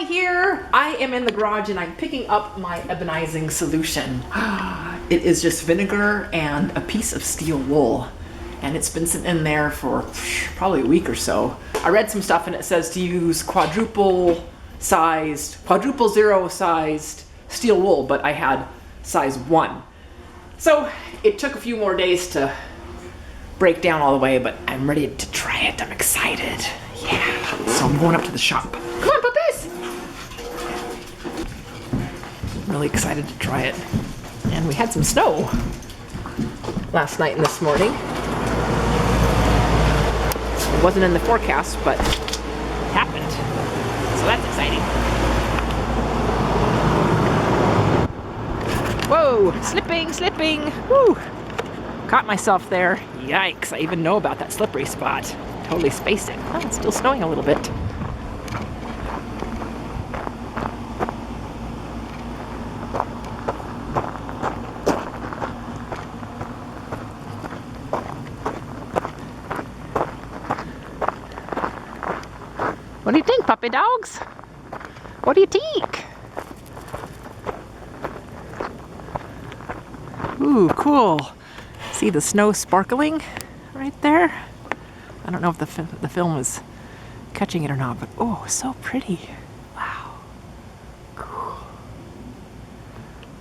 Hi here! I am in the garage and I'm picking up my Ebonizing solution. It is just vinegar and a piece of steel wool. And it's been sitting in there for probably a week or so. I read some stuff and it says to use quadruple zero sized steel wool, but I had size 1. So it took a few more days to break down all the way, but I'm ready to try it. I'm excited. Yeah, so I'm going up to the shop. Come on, puppies! I'm really excited to try it. And we had some snow last night and this morning. It wasn't in the forecast, but it happened. So that's exciting. Whoa, slipping. Woo! Caught myself there. Yikes, I even know about that slippery spot. Totally spaced it. Oh, it's still snowing a little bit. What do you think, puppy dogs? What do you think? Ooh, cool. See the snow sparkling right there? I don't know if the film is catching it or not, but oh, so pretty. Wow. Cool.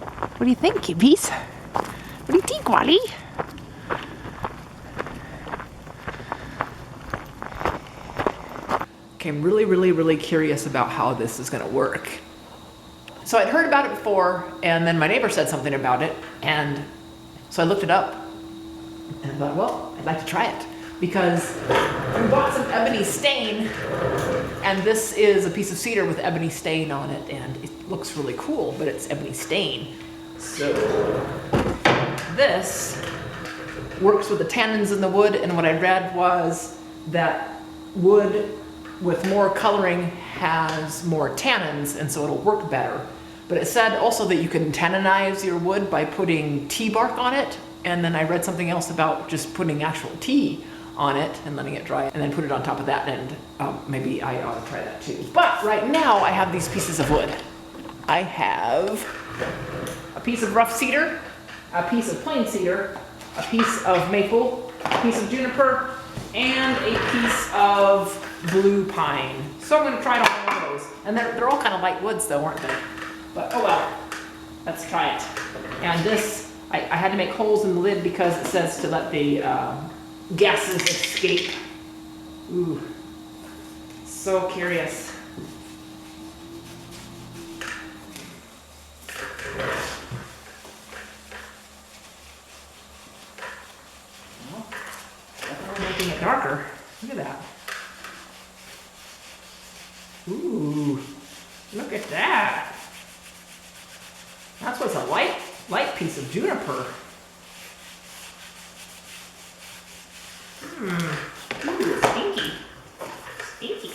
What do you think, kibbies? What do you think, Wally? Okay, I'm really curious about how this is gonna work. So I'd heard about it before, and then my neighbor said something about it, and so I looked it up, and I thought, well, I'd like to try it. Because we bought some ebony stain, and this is a piece of cedar with ebony stain on it, and it looks really cool, but it's ebony stain. So this works with the tannins in the wood, and what I read was that wood with more coloring has more tannins, and so it'll work better. But it said also that you can tanninize your wood by putting tea bark on it, and then I read something else about just putting actual tea on it and letting it dry and then put it on top of that, and maybe I ought to try that too. But right now I have these pieces of wood. I have a piece of rough cedar, a piece of plain cedar, a piece of maple, a piece of juniper, and a piece of blue pine. So I'm going to try it on one of those. And they're all kind of light woods though, aren't they? But oh well, let's try it. And this, I had to make holes in the lid because it says to let the gases escape. Ooh, so curious. Well, definitely making it darker. Look at that. Ooh, look at that. That's what's a light piece of juniper. Ooh, stinky. Stinky.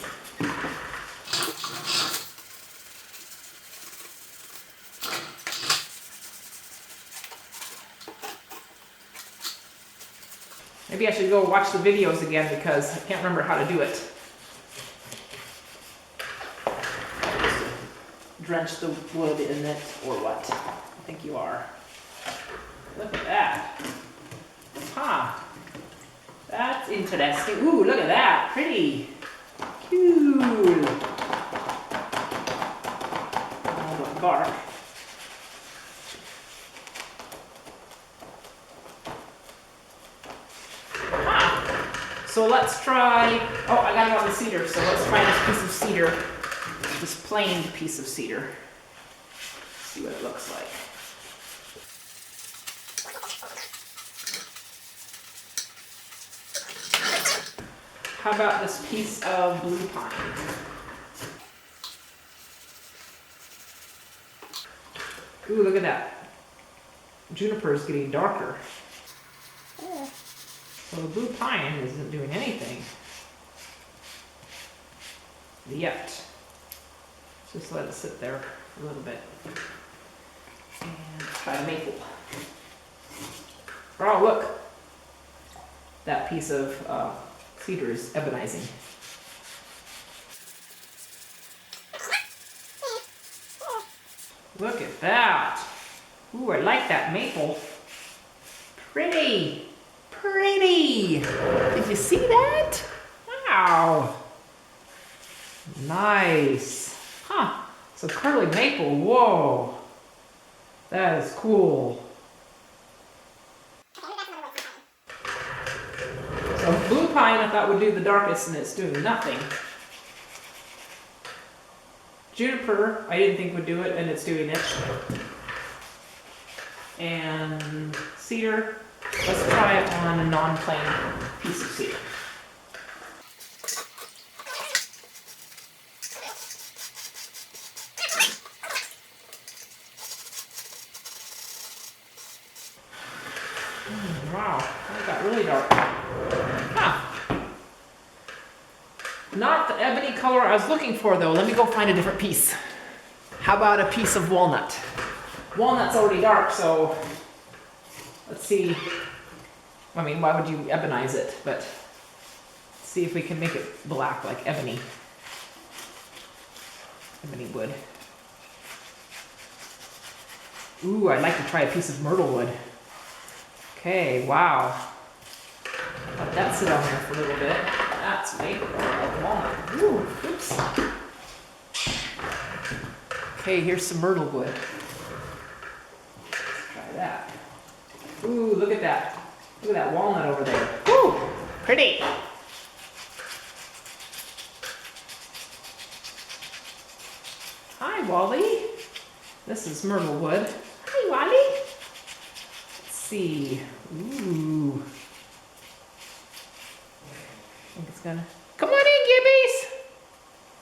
Maybe I should go watch the videos again because I can't remember how to do it. Drench the wood in it, or what? I think you are. Look at that. Huh. That's interesting. Ooh, look at that. Pretty. Cute. All the bark. Huh. So let's try, oh, I got it on the cedar, so let's try this piece of cedar. This planed piece of cedar. See what it looks like. How about this piece of blue pine? Ooh, look at that. Juniper is getting darker. So the blue pine isn't doing anything yet. Just let it sit there for a little bit. And try a maple. Oh, look. That piece of cedar is ebonizing. Look at that. Ooh, I like that maple. Pretty. Pretty. Did you see that? Wow. Nice. Huh. So curly maple, whoa. That is cool. So blue pine I thought would do the darkest and it's doing nothing. Juniper I didn't think would do it and it's doing it. And cedar, let's try it on a non-plain piece of cedar. Wow, that got really dark. Huh. Not the ebony color I was looking for though. Let me go find a different piece. How about a piece of walnut? Walnut's already dark, so let's see. I mean, why would you ebonize it? But let's see if we can make it black like ebony. Ebony wood. Ooh, I'd like to try a piece of myrtlewood. Okay, wow. Let that sit on there for a little bit. That's maple like walnut. Ooh, oops. Okay, here's some myrtlewood. Let's try that. Ooh, look at that. Look at that walnut over there. Ooh, pretty. Hi, Wally. This is myrtlewood. Hi, Wally. Let's see. Ooh. I think it's gonna. Come on in, Gibbies.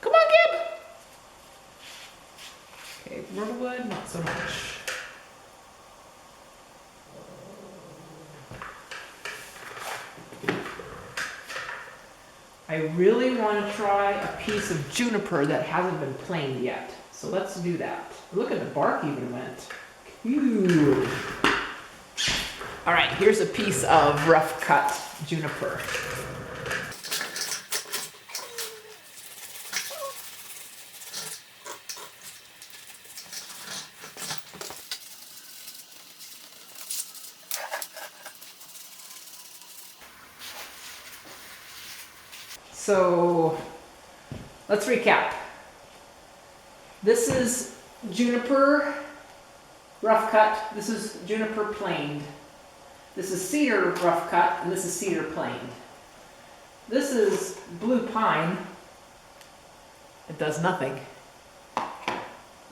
Come on, Gib. Okay, myrtlewood, not so much. I really want to try a piece of juniper that hasn't been planed yet. So let's do that. Look at the bark even went. Cute. All right, here's a piece of rough cut juniper. So let's recap. This is juniper rough cut. This is juniper planed. This is cedar rough cut, and this is cedar planed. This is blue pine. It does nothing.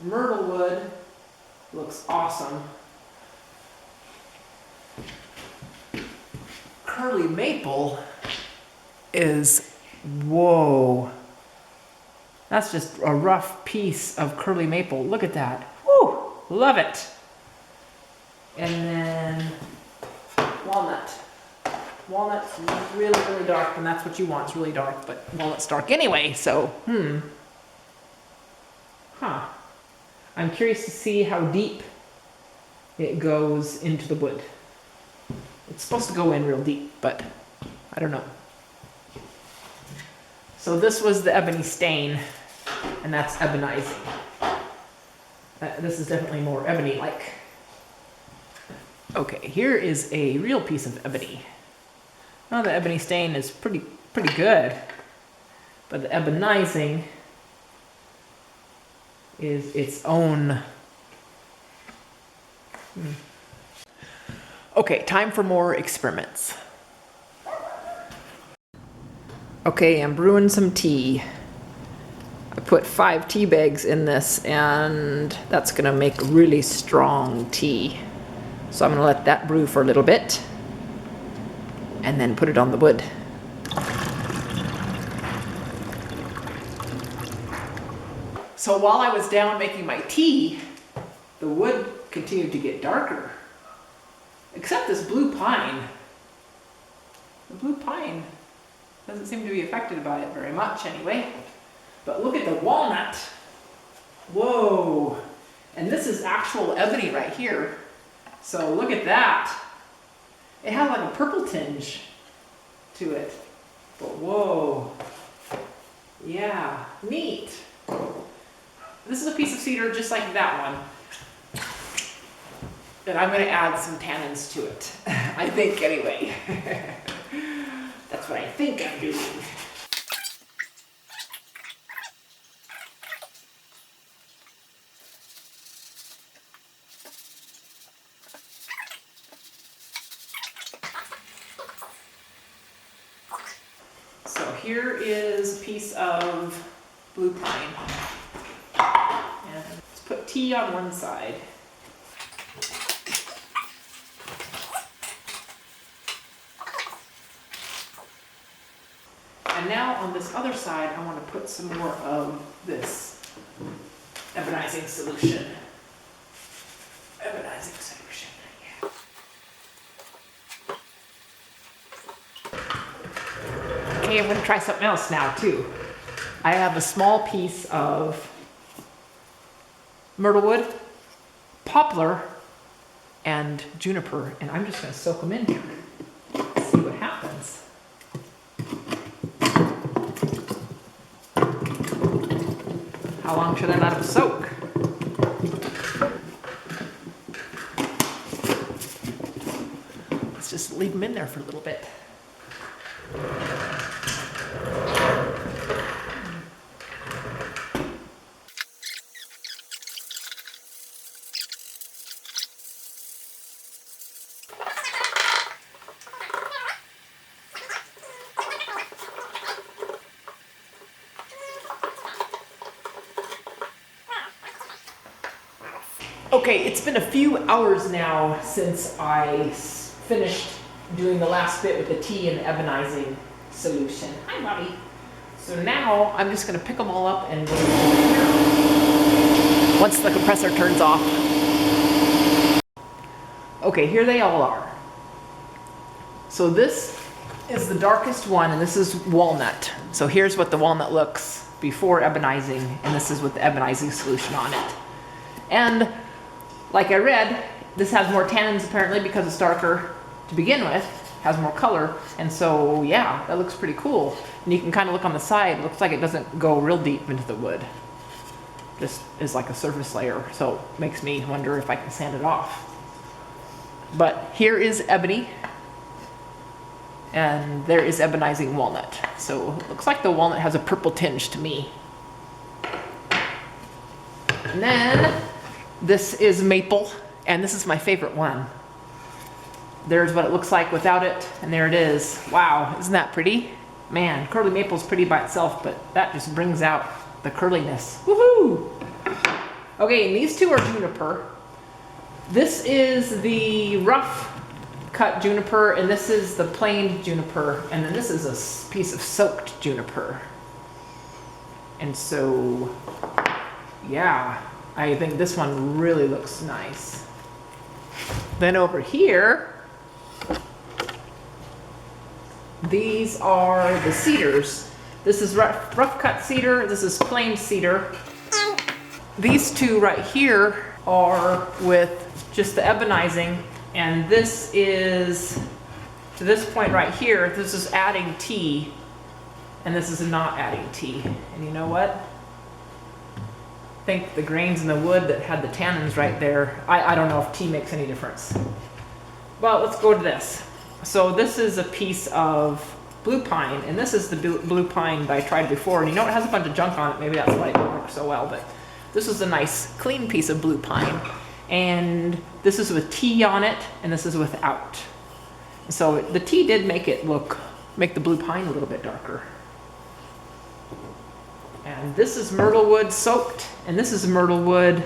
Myrtlewood looks awesome. Curly maple is, whoa. That's just a rough piece of curly maple. Look at that. Woo! Love it. And then walnut. Walnut's really, really dark, and that's what you want. It's really dark, but walnut's dark anyway, so, Huh. I'm curious to see how deep it goes into the wood. It's supposed to go in real deep, but I don't know. So this was the ebony stain, and that's ebonizing. This is definitely more ebony-like. Okay, here is a real piece of ebony. Now the ebony stain is pretty good, but the ebonizing is its own. Okay, time for more experiments. Okay, I'm brewing some tea. I put 5 tea bags in this, and that's gonna make really strong tea. So I'm gonna let that brew for a little bit, and then put it on the wood. So while I was down making my tea, the wood continued to get darker. Except this blue pine. The blue pine doesn't seem to be affected by it very much anyway. But look at the walnut. Whoa. And this is actual ebony right here. So look at that. It has like a purple tinge to it. But whoa. Yeah, neat. This is a piece of cedar just like that one. And I'm gonna add some tannins to it. I think anyway. That's what I think I'm doing. So here is a piece of blue pine. And let's put tea on one side. And now on this other side, I want to put some more of this ebonizing solution. Ebonizing solution, yeah. Okay, I'm going to try something else now too. I have a small piece of myrtlewood, poplar, and juniper, and I'm just going to soak them in here. See what happens. How long should I let them soak? Let's just leave them in there for a little bit. Okay, it's been a few hours now since I finished doing the last bit with the tea and the ebonizing solution. Hi, Bobby. So now I'm just going to pick them all up and go here once the compressor turns off. Okay, here they all are. So this is the darkest one, and this is walnut. So here's what the walnut looks before ebonizing, and this is with the ebonizing solution on it. And like I read, this has more tannins apparently because it's darker to begin with, has more color, and so yeah, that looks pretty cool. And you can kind of look on the side, it looks like it doesn't go real deep into the wood. Just is like a surface layer, so it makes me wonder if I can sand it off. But here is ebony, and there is ebonizing walnut. So it looks like the walnut has a purple tinge to me. And then this is maple, and this is my favorite one. There's what it looks like without it, and there it is. Wow, isn't that pretty? Man, curly maple's pretty by itself, but that just brings out the curliness. Woohoo! Okay, and these two are juniper. This is the rough cut juniper, and this is the plain juniper, and then this is a piece of soaked juniper. And so, yeah, I think this one really looks nice. Then over here, these are the cedars. This is rough cut cedar, this is plain cedar. These two right here are with just the ebonizing, and this is, to this point right here, this is adding tea, and this is not adding tea. And you know what? I think the grains in the wood that had the tannins right there, I don't know if tea makes any difference. Well, let's go to this. So this is a piece of blue pine, and this is the blue pine that I tried before, and you know it has a bunch of junk on it, maybe that's why it didn't work so well, but this is a nice clean piece of blue pine, and this is with tea on it, and this is without. So the tea did make the blue pine a little bit darker. And this is myrtlewood soaked, and this is myrtlewood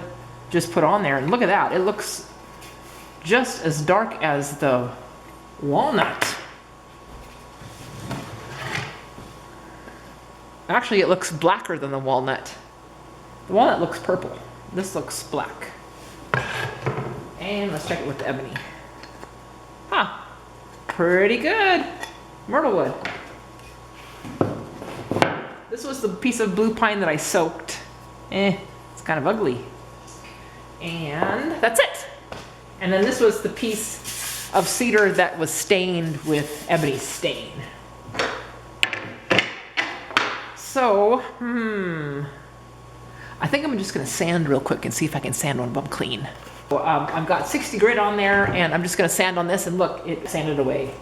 just put on there, and look at that, it looks just as dark as the walnut. Actually, it looks blacker than the walnut. The walnut looks purple. This looks black. And let's check it with the ebony. Huh, pretty good. Myrtlewood. This was the piece of blue pine that I soaked. It's kind of ugly. And that's it. And then this was the piece of cedar that was stained with ebony stain. So, I think I'm just gonna sand real quick and see if I can sand one of them clean. I've got 60 grit on there, and I'm just gonna sand on this, and look, it sanded away.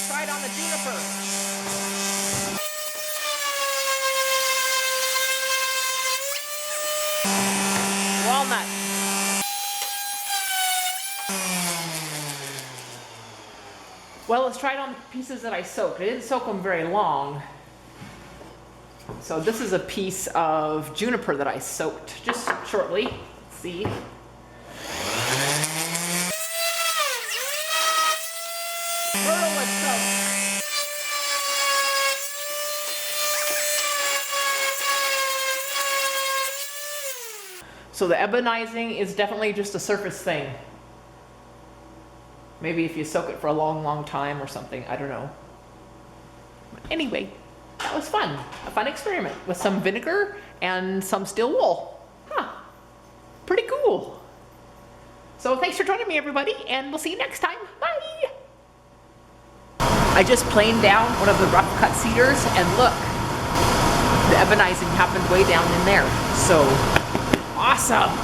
Try it on the juniper. Walnut. Well, let's try it on the pieces that I soaked. I didn't soak them very long. So this is a piece of juniper that I soaked just shortly. Let's see. Myrtlewood soak. So the ebonizing is definitely just a surface thing. Maybe if you soak it for a long, long time or something, I don't know. But anyway, that was fun. A fun experiment with some vinegar and some steel wool. Huh, pretty cool. So thanks for joining me, everybody, and we'll see you next time. Bye. I just planed down one of the rough cut cedars, and look, the ebonizing happened way down in there. So awesome.